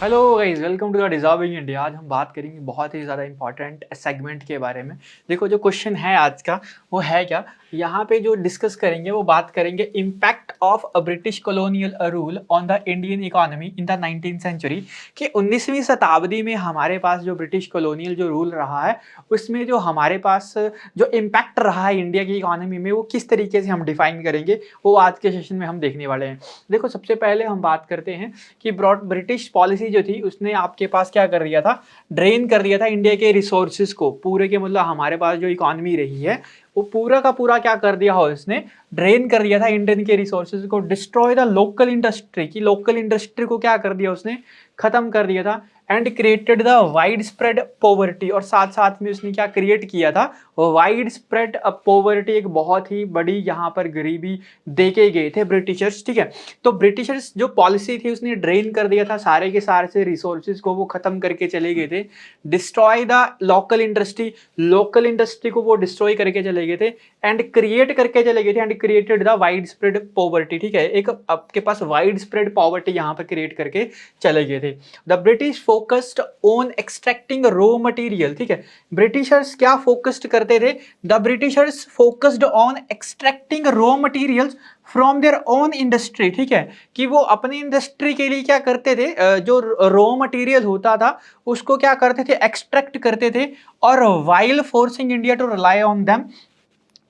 Hello guys, welcome to the deserving India. आज हम बात करेंगे बहुत ही ज़्यादा इंपॉर्टेंट सेगमेंट के बारे में। देखो, जो क्वेश्चन है आज का वो है क्या, यहाँ पे जो डिस्कस करेंगे वो बात करेंगे impact of a British colonial rule on the Indian economy in the 19th century. कि 19वीं शताब्दी में हमारे पास जो ब्रिटिश कॉलोनियल जो रूल रहा है उसमें जो हमारे पास जो इम्पैक्ट रहा है इंडिया की इकोनॉमी में वो किस तरीके से हम डिफाइन करेंगे, वो आज के सेशन में हम देखने वाले हैं। देखो, सबसे पहले हम बात करते हैं कि ब्रॉड ब्रिटिश पॉलिसी जो थी उसने आपके पास क्या कर दिया था, ड्रेन कर दिया था इंडिया के रिसोर्सेज को पूरे के। मतलब हमारे पास जो इकोनॉमी रही है वो पूरा का पूरा क्या कर दिया हो, उसने ड्रेन कर दिया था इंडियन के रिसोर्सेज को। डिस्ट्रॉय द लोकल इंडस्ट्री, की लोकल इंडस्ट्री को क्या कर दिया उसने, खत्म कर दिया था। And created the wide spread poverty, और साथ साथ में उसने क्या क्रिएट किया था, वाइड स्प्रेड पॉवर्टी, एक बहुत ही बड़ी यहाँ पर गरीबी देके गए थे ब्रिटिशर्स। ठीक है, तो ब्रिटिशर्स जो पॉलिसी थी उसने ड्रेन कर दिया था सारे के सारे से रिसोर्सेज को, वो खत्म करके चले गए थे। Destroy the local industry, local industry को वो डिस्ट्रॉय करके चले गए थे। एंड क्रिएट करके चले गए थे, and created the wide spread poverty. ठीक है, एक आपके पास वाइड स्प्रेड पॉवर्टी यहाँ पर क्रिएट करके चले गए थे। The British focused on extracting raw material. ठीक है, ब्रिटिशर्स क्या फोकस्ड करते थे, the Britishers focused on extracting raw materials from their own industry. ठीक है, कि वो अपनी इंडस्ट्री के लिए क्या करते थे, जो रॉ मटेरियल होता था उसको क्या करते थे, एक्सट्रैक्ट करते थे। और while forcing India to rely on them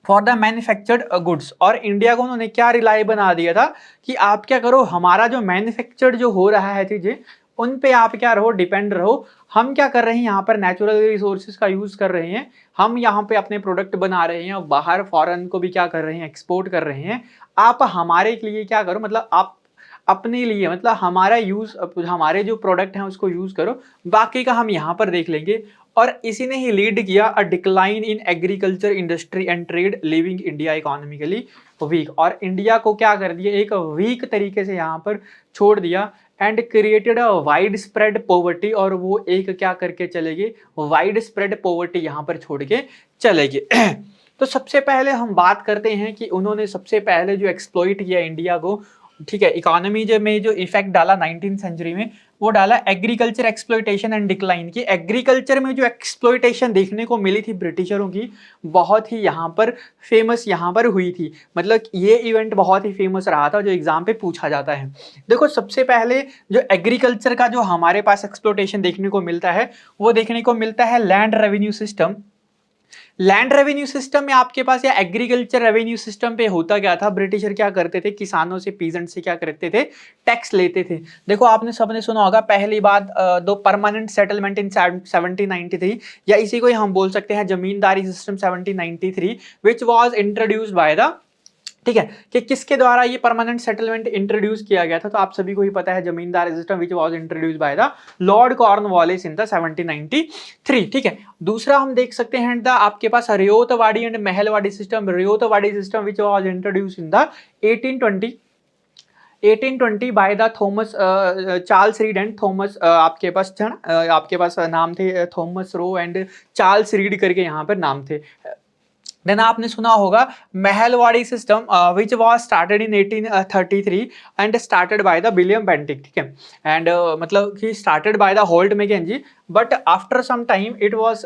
for the manufactured goods, और इंडिया को उन्होंने क्या रिलाई बना दिया था कि आप क्या करो, हमारा जो मैन्युफैक्चर्ड जो हो रहा है चीजें उन पे आप क्या रहो, डिपेंड रहो। हम क्या कर रहे हैं, यहाँ पर नेचुरल रिसोर्सेज का यूज कर रहे हैं, हम यहाँ पे अपने प्रोडक्ट बना रहे हैं और बाहर फॉरेन को भी क्या कर रहे हैं, एक्सपोर्ट कर रहे हैं। आप हमारे लिए क्या करो, मतलब आप अपने लिए, मतलब हमारा यूज, हमारे जो प्रोडक्ट हैं उसको यूज करो, बाकी का हम यहाँ पर देख लेंगे। और इसी ने ही लीड किया a decline in agriculture industry and trade, living India economically weak. और इंडिया को क्या कर दिया, एक वीक तरीके से यहाँ पर छोड़ दिया। And created a wide spread poverty, और वो एक क्या करके चले गए, वाइड स्प्रेड पॉवर्टी यहाँ पर छोड़ के चले गए। तो सबसे पहले हम बात करते हैं कि उन्होंने सबसे पहले जो एक्सप्लॉइट किया इंडिया को, ठीक है, इकोनॉमी जो में जो इफेक्ट डाला 19th सेंचुरी में, वो डाला एग्रीकल्चर एक्सप्लॉइटेशन एंड डिक्लाइन की। एग्रीकल्चर में जो एक्सप्लॉइटेशन देखने को मिली थी ब्रिटिशरों की, बहुत ही यहाँ पर फेमस यहाँ पर हुई थी। मतलब ये इवेंट बहुत ही फेमस रहा था, जो एग्जाम पे पूछा जाता है। देखो, सबसे पहले जो एग्रीकल्चर का जो हमारे पास एक्सप्लॉइटेशन देखने को मिलता है, वो देखने को मिलता है land revenue system. Land revenue system में आपके पास, या एग्रीकल्चर रेवेन्यू सिस्टम पे होता क्या था, ब्रिटिशर क्या करते थे, किसानों से, पीजेंट से क्या करते थे, टैक्स लेते थे। देखो, आपने सबने सुना होगा पहली बात, दो परमानेंट सेटलमेंट इन 1793, या इसी को ही हम बोल सकते हैं zamindari system 1793, which was introduced by the, ठीक है, कि किसके द्वारा ये परमानेंट सेटलमेंट इंट्रोड्यूस किया गया था, तो आप सभी को ही पता है, जमींदार system which was introduced by the Lord Cornwallis in the 1793। ठीक है, दूसरा हम देख सकते हैं द आपके पास ryotwari and mahalwari system. Ryotwari system which was introduce in the 1820 by the Thomas Charles Read and Thomas, आपके पास आपके पास नाम थे Thomas Roe and Charles Read करके यहाँ पर नाम थे। देन आपने सुना होगा mahalwari system which was started in 1833 and started by the William Bentinck. ठीक है, एंड मतलब कि started by the Holt Mackenzie, but after some time it was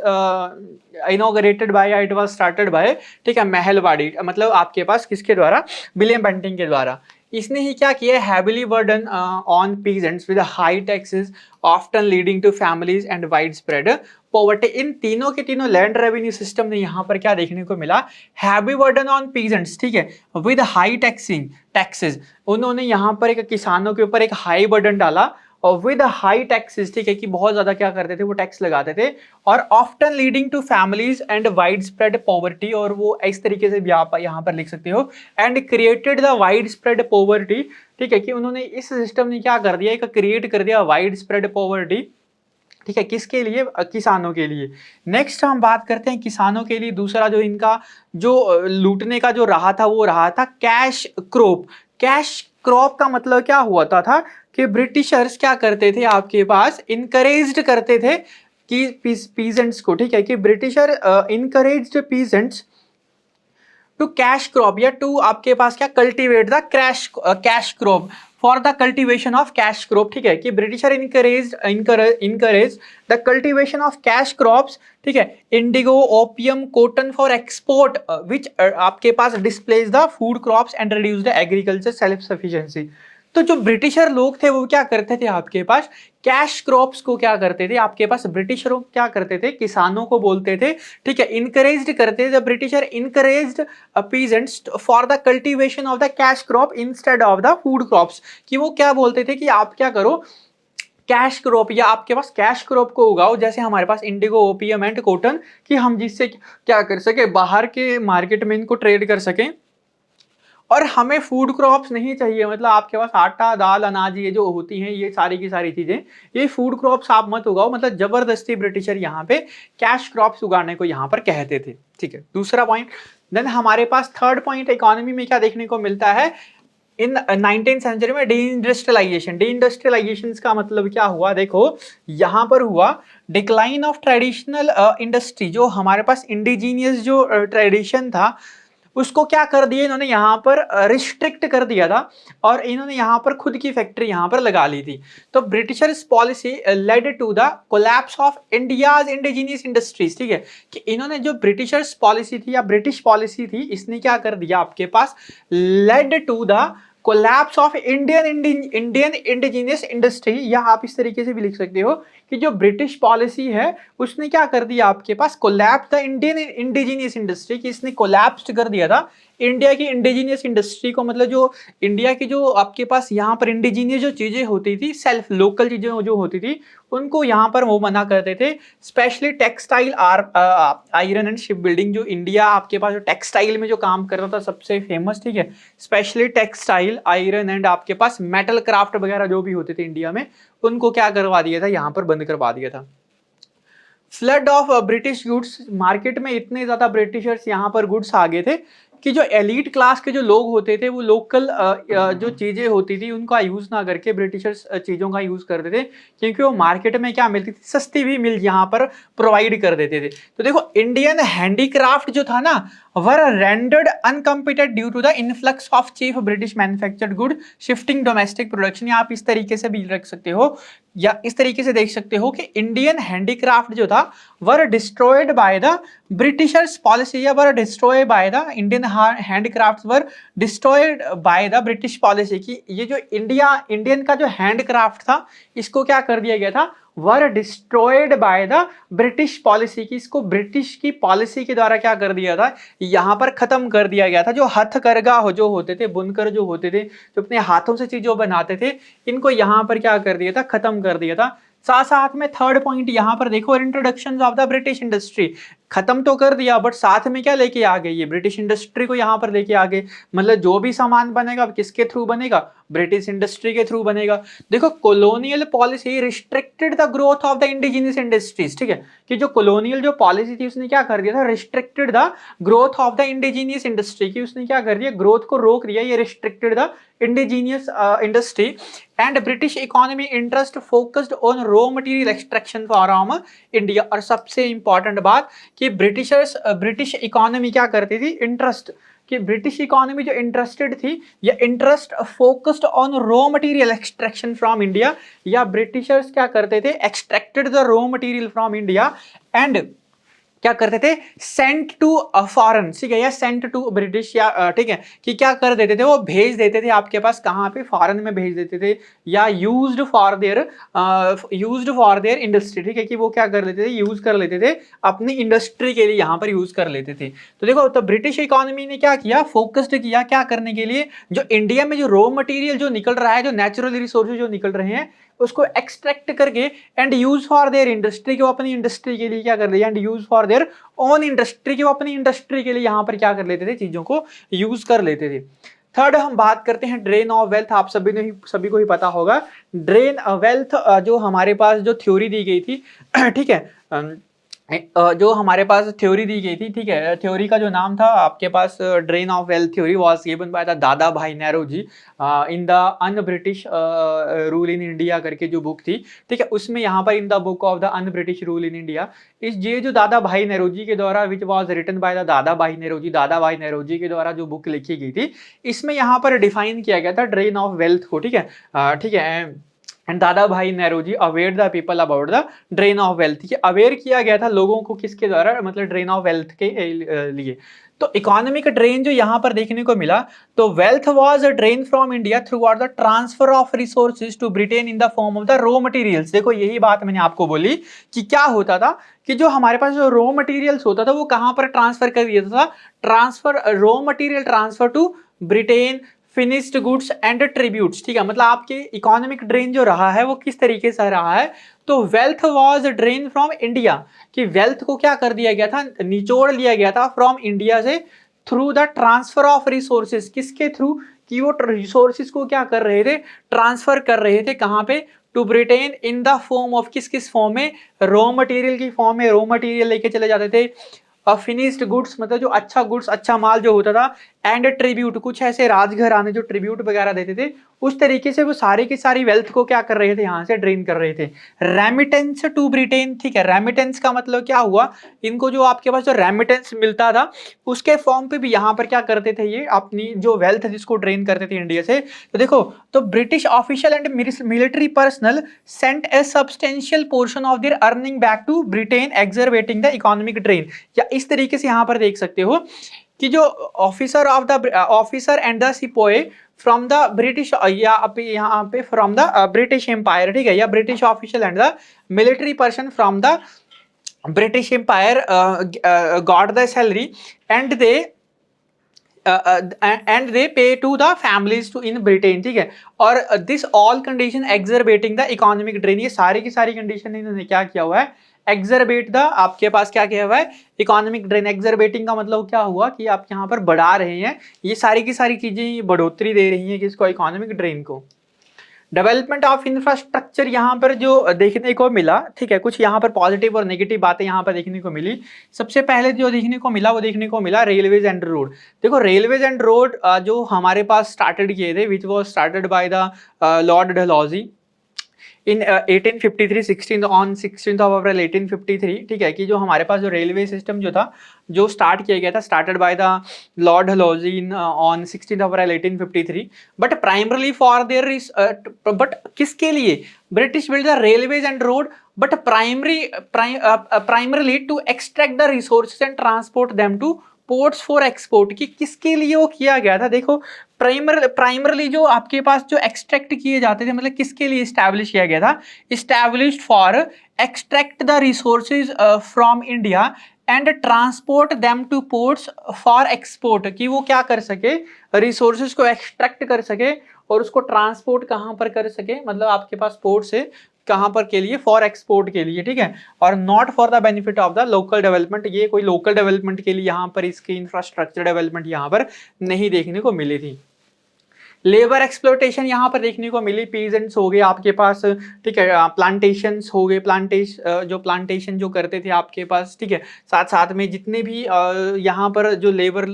inaugurated bye, it was started by, ठीक है, महलवाड़ी, मतलब आपके पास किसके द्वारा, विलियम बेंटिक के द्वारा। इसने ही क्या किया, heavily burden on peasants with high taxes, often leading to families and wide spread poverty. इन तीनों के तीनों लैंड रेवेन्यू सिस्टम ने यहाँ पर क्या देखने को मिला, हैवी बर्डन ऑन पीजेंट्स, ठीक है, विद हाई टैक्सिंग टैक्सेस। उन्होंने यहाँ पर एक किसानों के ऊपर एक हाई बर्डन डाला, और विद हाई टैक्सेस, ठीक है, कि बहुत ज्यादा क्या करते थे, वो टैक्स लगाते थे। और often leading to families and wide spread poverty, और वो इस तरीके से भी आप यहाँ पर लिख सकते हो, and created the wide spread poverty. ठीक है, कि उन्होंने इस सिस्टम ने क्या कर दिया, एक क्रिएट कर दिया वाइड स्प्रेड पॉवर्टी। ठीक है, किसके लिए, किसानों के लिए। नेक्स्ट हम बात करते हैं किसानों के लिए, दूसरा जो इनका जो लूटने का जो रहा था, वो रहा था कैश क्रॉप। कैश क्रॉप का मतलब क्या हुआ था कि ब्रिटिशर्स क्या करते थे, आपके पास इनकरेज्ड करते थे कि पीजेंट्स को, ठीक है, कि britisher encouraged peasants to cash crop, या टू आपके पास क्या, cultivate the cash crop for the cultivation of cash crop, ठीक है, कि britisher encourage the cultivation of cash crops, ठीक है, indigo, opium, cotton for export, which आपके पास displace the food crops and reduce the agriculture self sufficiency. तो जो britisher लोग थे वो क्या करते थे, आपके पास कैश क्रॉप्स को क्या करते थे, आपके पास ब्रिटिश लोग क्या करते थे, किसानों को बोलते थे, ठीक है, इनकरेज्ड करते थे, britisher encouraged peasants for the cultivation of the cash crop instead of the food crops, कि वो क्या बोलते थे कि आप क्या करो, कैश क्रॉप या आपके पास कैश क्रॉप को उगाओ, जैसे हमारे पास इंडिगो, ओपियम एंड कॉटन, कि हम जिससे क्या कर सके, बाहर के मार्केट में इनको ट्रेड कर सकें, और हमें फूड क्रॉप्स नहीं चाहिए, मतलब आपके पास आटा, दाल, अनाज ये जो होती हैं, ये सारी की सारी चीजें, ये फूड क्रॉप्स आप मत उगाओ, मतलब जबरदस्ती ब्रिटिशर यहाँ पे कैश क्रॉप्स उगाने को यहाँ पर कहते थे, ठीक है, दूसरा पॉइंट। देन हमारे पास थर्ड पॉइंट, इकोनॉमी में क्या देखने को मिलता है, इन 19th सेंचुरी में डी इंडस्ट्रियलाइजेशन का मतलब क्या हुआ, देखो यहां पर हुआ डिक्लाइन ऑफ ट्रेडिशनल इंडस्ट्री, जो हमारे पास इंडिजीनियस जो ट्रेडिशन था उसको क्या कर दिया इन्होंने, यहाँ पर रिस्ट्रिक्ट कर दिया था, और इन्होंने यहाँ पर खुद की फैक्ट्री यहाँ पर लगा ली थी। तो Britishers policy led to the collapse of India's indigenous industries, ठीक है, कि इन्होंने जो ब्रिटिशर्स पॉलिसी थी या ब्रिटिश पॉलिसी थी, इसने क्या कर दिया आपके पास, led to the collapse of Indian indigenous industry, या आप इस तरीके से भी लिख सकते हो कि जो ब्रिटिश पॉलिसी है उसने क्या कर दिया आपके पास, collapse the Indian indigenous industry, कि इसने कोलैप्स कर दिया था इंडिया की इंडिजीनियस इंडस्ट्री को, मतलब जो इंडिया की जो आपके पास यहाँ पर इंडिजीनियस जो चीजें होती थी, सेल्फ लोकल चीजें जो होती थी, उनको यहाँ पर वो मना करते थे। Specially textile, iron and ship building, जो इंडिया आपके पास जो टेक्सटाइल में जो काम करता था सबसे फेमस, ठीक है, स्पेशली टेक्सटाइल, आयरन एंड आपके पास मेटल क्राफ्ट वगैरह जो भी होते थे इंडिया में, उनको क्या करवा दिया था, यहाँ पर बंद करवा दिया था। Flood of British goods, market में इतने ज्यादा ब्रिटिशर्स यहाँ पर गुड्स आ गए थे कि जो एलीट क्लास के जो लोग होते थे वो लोकल जो चीजें होती थी उनका यूज ना करके ब्रिटिशर्स चीजों का यूज करते थे, क्योंकि वो मार्केट में क्या मिलती थी, सस्ती भी मिल यहाँ पर प्रोवाइड कर देते थे। तो देखो इंडियन हैंडीक्राफ्ट जो था ना, were rendered uncompeted due to the influx of cheap British manufactured good shifting domestic production, या आप इस तरीके से भी रख सकते हो, या इस तरीके से देख सकते हो कि इंडियन हैंडीक्राफ्ट जो था were destroyed by the britishers policy, या were destroy by the Indian handicrafts were destroyed by the British policy, कि ये जो इंडियन का जो हैंडक्राफ्ट था इसको क्या कर दिया गया था, were destroyed by the British policy, की इसको ब्रिटिश की पॉलिसी के द्वारा क्या कर दिया था, यहाँ पर खत्म कर दिया गया था। जो हथकरघा हो जो होते थे, बुनकर जो होते थे, जो अपने हाथों से चीजों बनाते थे, इनको यहाँ पर क्या कर दिया था, खत्म कर दिया था। साथ साथ में थर्ड पॉइंट यहाँ पर देखो, introduction of the British industry, खत्म तो कर दिया बट साथ में क्या लेके आ गए, ये ब्रिटिश इंडस्ट्री को यहाँ पर लेके आ गए, मतलब जो भी सामान बनेगा किसके थ्रू बनेगा, ब्रिटिश इंडस्ट्री के थ्रू बनेगा। देखो colonial policy restricted the growth of the indigenous industries, ठीक है, कि जो कॉलोनियल जो पॉलिसी थी उसने क्या कर दिया था, restricted the growth of the indigenous industry, की उसने क्या कर दिया, ग्रोथ को रोक दिया, ये restricted the indigenous industry. And British economy interest focused on raw material extraction from India, और सबसे इंपॉर्टेंट बात कि ब्रिटिश इकोनॉमी क्या करती थी, इंटरेस्ट, कि ब्रिटिश इकोनॉमी जो इंटरेस्टेड थी या interest focused on raw material extraction from India, या ब्रिटिशर्स क्या करते थे, extracted the raw material from India and क्या करते थे, सेंट टू फॉरेन, ठीक है, या सेंट टू ब्रिटिश, या ठीक है, कि क्या कर देते थे, वो भेज देते थे आपके पास कहाँ पे, फॉरेन में भेज देते थे, या यूज्ड फॉर देयर इंडस्ट्री, ठीक है, कि वो क्या कर लेते थे, यूज कर लेते थे अपनी इंडस्ट्री के लिए, यहाँ पर यूज कर लेते थे। तो देखो तो ब्रिटिश इकोनॉमी ने क्या किया, फोकस्ड किया क्या करने के लिए, जो इंडिया में जो रॉ मटेरियल जो निकल रहा है, जो नेचुरल रिसोर्सेज जो निकल रहे हैं, उसको एक्सट्रैक्ट करके and use for their industry, को अपनी इंडस्ट्री के लिए क्या कर दिया, and use for their own industry, की वो अपनी इंडस्ट्री के लिए यहाँ पर क्या कर लेते थे, चीजों को यूज कर लेते थे। थर्ड हम बात करते हैं ड्रेन ऑफ वेल्थ, आप सभी को ही पता होगा, ड्रेन वेल्थ जो हमारे पास जो थ्योरी दी गई थी, ठीक है, जो हमारे पास थ्योरी दी गई थी, ठीक है, थ्योरी का जो नाम था आपके पास drain of wealth theory was given by the Dadabhai Nehru ji in the un British rule in India करके जो बुक थी, ठीक है, उसमें यहाँ पर in the book of the un British rule in India, इस ये जो दादा भाई नेहरू जी के द्वारा which was written by the Dadabhai Nehru जी, दादा भाई नेहरू जी के द्वारा जो बुक लिखी गई थी, इसमें यहाँ पर डिफाइन किया गया था ड्रेन ऑफ वेल्थ को, ठीक है, ठीक है, and Dadabhai Nehru ji aware the people about the drain of wealth, ये अवेयर किया गया था लोगों को किसके द्वारा, मतलब ड्रेन ऑफ वेल्थ के लिए। तो इकोनॉमिक ड्रेन जो यहाँ पर देखने को मिला, तो wealth was drain from India throughout the transfer of resources to Britain in the form of the raw materials. देखो यही बात मैंने आपको बोली कि क्या होता था कि जो हमारे पास जो रॉ मटेरियल्स होता था वो कहाँ पर ट्रांसफर कर दिया था, transfer raw material transfer to Britain, finished goods and tributes, ठीक है, मतलब आपके इकोनॉमिक ड्रेन जो रहा है वो किस तरीके से रहा है, तो wealth was drain from India, कि वेल्थ को क्या कर दिया गया था, निचोड़ लिया गया था फ्रॉम इंडिया से through the transfer of resources, किसके थ्रू, कि वो रिसोर्सेज को क्या कर रहे थे, ट्रांसफर कर रहे थे कहाँ पे, to Britain in the form of किस किस फॉर्म में, रॉ मटेरियल की फॉर्म में, रॉ मटेरियल लेके चले जाते थे, फिनिश्ड गुड्स मतलब जो अच्छा गुड्स अच्छा माल जो होता था, एंड ट्रिब्यूट कुछ ऐसे राजघराने जो ट्रिब्यूट वगैरह देते थे, उस तरीके से वो सारी की सारी वेल्थ को क्या कर रहे थे, यहाँ से ड्रेन कर रहे थे। रेमिटेंस टू ब्रिटेन, ठीक है, रेमिटेंस का मतलब क्या हुआ, इनको जो आपके पास जो रेमिटेंस मिलता था उसके फॉर्म पे भी यहाँ पर क्या करते थे, ये अपनी जो वेल्थ जिसको ड्रेन करते थे इंडिया से। तो देखो, तो British official and military personal sent a substantial portion of their earning back to Britain exacerbating the economic drain, या इस तरीके से यहाँ पर देख सकते हो कि जो officer of the officer and the sepoy from the British, या यहाँ पे फ्रॉम द ब्रिटिश एम्पायर, ठीक है, या British official and the military person from the British empire got the salary and they and they pay to the families to in Britain, ठीक है, और this all condition exacerbating the economic drain, ये सारी की सारी condition इन्होंने क्या किया हुआ है, एक्सर्बेट द, आपके पास क्या किया हुआ है, इकोनॉमिक ड्रेन। एक्सर्बेटिंग का मतलब क्या हुआ कि आप यहाँ पर बढ़ा रहे हैं, ये सारी की सारी चीजें बढ़ोतरी दे रही हैं किसको, इकोनॉमिक ड्रेन को। डेवलपमेंट ऑफ इंफ्रास्ट्रक्चर यहाँ पर जो देखने को मिला, ठीक है, कुछ यहाँ पर पॉजिटिव और नेगेटिव बातें यहाँ पर देखने को मिली। सबसे पहले जो देखने को मिला वो देखने को मिला रेलवेज एंड रोड। देखो रेलवेज एंड रोड जो हमारे पास स्टार्टेड किए थे, which was started by the Lord Dalhousie in 1853 16th of April 1853, ठीक है, कि जो हमारे पास जो रेलवे सिस्टम जो था जो स्टार्ट किया गया था, started by the Lord Dalhousie in on 16th April 1853, but primarily for their, but किसके लिए, British build the railways and road, but primarily to extract the resources and transport them to ports for export, की किसके लिए वो किया गया था। देखो प्राइमरली जो आपके पास जो एक्सट्रैक्ट किए जाते थे, मतलब किसके लिए इस्टेब्लिश किया गया था, established for extract the resources from India and transport them to ports for export, कि वो क्या कर सके, रिसोर्सेज को एक्सट्रैक्ट कर सके और उसको ट्रांसपोर्ट कहाँ पर कर सके, मतलब आपके पास पोर्ट से कहाँ पर के लिए, फॉर एक्सपोर्ट के लिए, ठीक है, और not for the benefit of the local development, ये कोई लोकल डेवलपमेंट के लिए यहाँ पर इसकी इंफ्रास्ट्रक्चर डेवलपमेंट यहाँ पर नहीं देखने को मिली थी। लेबर एक्सप्लोटेशन यहाँ पर देखने को मिली, पीजेंट्स हो गए आपके पास, ठीक है, प्लांटेशंस हो गए, प्लांटेशन जो करते थे आपके पास, ठीक है, साथ साथ में जितने भी यहाँ पर जो लेबर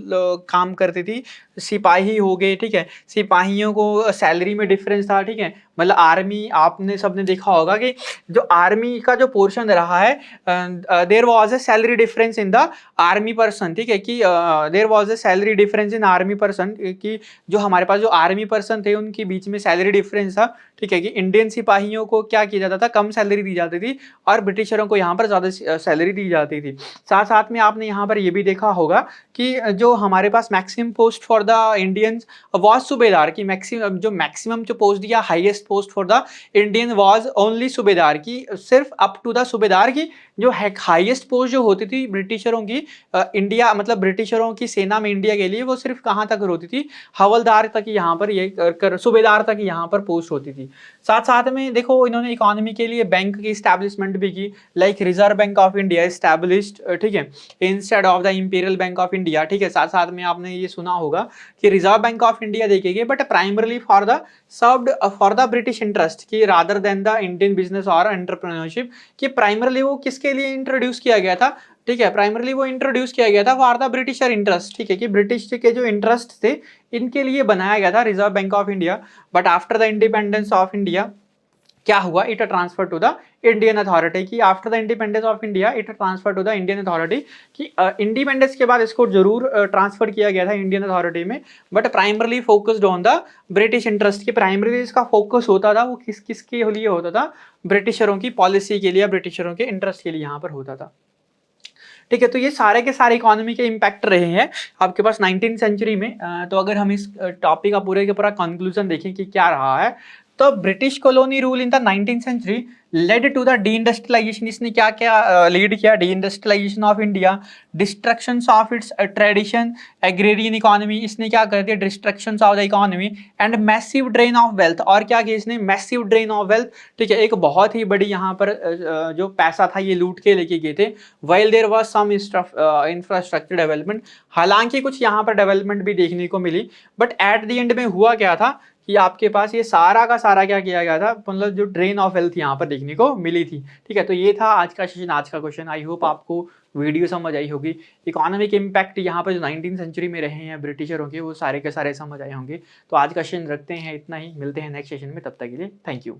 काम करती थी, सिपाही हो गए, ठीक है, सिपाहियों को सैलरी में डिफरेंस था, ठीक है, मतलब आर्मी आपने सबने देखा होगा कि जो आर्मी का जो पोर्शन रहा है, there was a salary difference in the army person, ठीक है, कि there was a salary difference in army person, कि जो हमारे पास जो आर्मी पर्सन थे उनके बीच में सैलरी डिफरेंस था, ठीक है, कि इंडियन सिपाहियों को क्या किया जाता था, कम सैलरी दी जाती थी और ब्रिटिशरों को यहाँ पर ज़्यादा सैलरी दी जाती थी। साथ साथ में आपने यहाँ पर ये भी देखा होगा कि जो हमारे पास maximum post for the Indians was subedar, की मैक्सिमम जो पोस्ट दिया, highest post for the Indian was only subedar, की सिर्फ अप टू द सूबेदार, की जो हाईएस्ट पोस्ट जो होती थी ब्रिटिशरों की इंडिया, मतलब ब्रिटिशरों की सेना में इंडिया के लिए, वो सिर्फ कहाँ तक होती थी, हवलदार तक यहाँ पर ये सूबेदार तक यहाँ पर पोस्ट होती थी। साथ साथ में देखो इन्होंने इकोनॉमी के लिए बैंक की स्टैब्लिशमेंट भी की, like reserve Bank of India established, ठीक है, instead of the imperial bank of India, ठीक है। साथ साथ में आपने ये सुना होगा कि रिजर्व बैंक ऑफ इंडिया देखेंगे but primarily for the served for the British interest कि rather than the Indian business और एंटरप्रेन्योरशिप, कि प्राइमरली वो किसके लिए इंट्रोड्यूस किया गया था, ठीक है, प्राइमरली वो इंट्रोड्यूस किया गया था फॉर द ब्रिटिशर इंटरेस्ट, ठीक है, कि ब्रिटिश के जो इंटरेस्ट थे इनके लिए बनाया गया था Reserve Bank of India. But after the independence of India क्या हुआ, it transfer to the Indian authority, कि after the independence of India it transfer to the Indian authority, कि इंडिपेंडेंस के बाद इसको जरूर ट्रांसफर किया गया था इंडियन अथॉरिटी में, but primarily focused on the British interest, की प्राइमरली इसका फोकस होता था वो किसके लिए होता था, ब्रिटिशरों की पॉलिसी के लिए, ब्रिटिशरों के इंटरेस्ट के लिए यहाँ पर होता था। ठीक है, तो ये सारे के सारे इकोनॉमी के इम्पैक्ट रहे हैं आपके पास 19th सेंचुरी में। तो अगर हम इस टॉपिक का पूरे के पूरा कंक्लूजन देखें कि क्या रहा है, तो British colony rule in the 19th century led to the deindustrialisation, इसने क्या क्या लीड किया, deindustrialisation of India, destruction of its tradition, agrarian economy, इसने क्या कर दिया, destruction of the economy and massive drain of wealth, और क्या किया इसने, मैसिव ड्रेन ऑफ वेल्थ, ठीक है, एक बहुत ही बड़ी यहाँ पर जो पैसा था ये लूट के लेके गए थे। While there was some infrastructure development, हालांकि कुछ यहाँ पर डेवलपमेंट भी देखने को मिली, बट एट द एंड में हुआ क्या था कि आपके पास ये सारा का सारा क्या किया गया था, मतलब जो ड्रेन ऑफ वेल्थ यहाँ पर देखने को मिली थी। ठीक है, तो ये था आज का सेशन, आज का क्वेश्चन। आई होप आपको वीडियो समझ आई होगी, इकोनॉमिक इम्पैक्ट यहाँ पर जो 19th सेंचुरी में रहे हैं ब्रिटिशरों के वो सारे के सारे समझ आए होंगे। तो आज का सेशन रखते हैं इतना ही, मिलते हैं नेक्स्ट सेशन में, तब तक के लिए थैंक यू।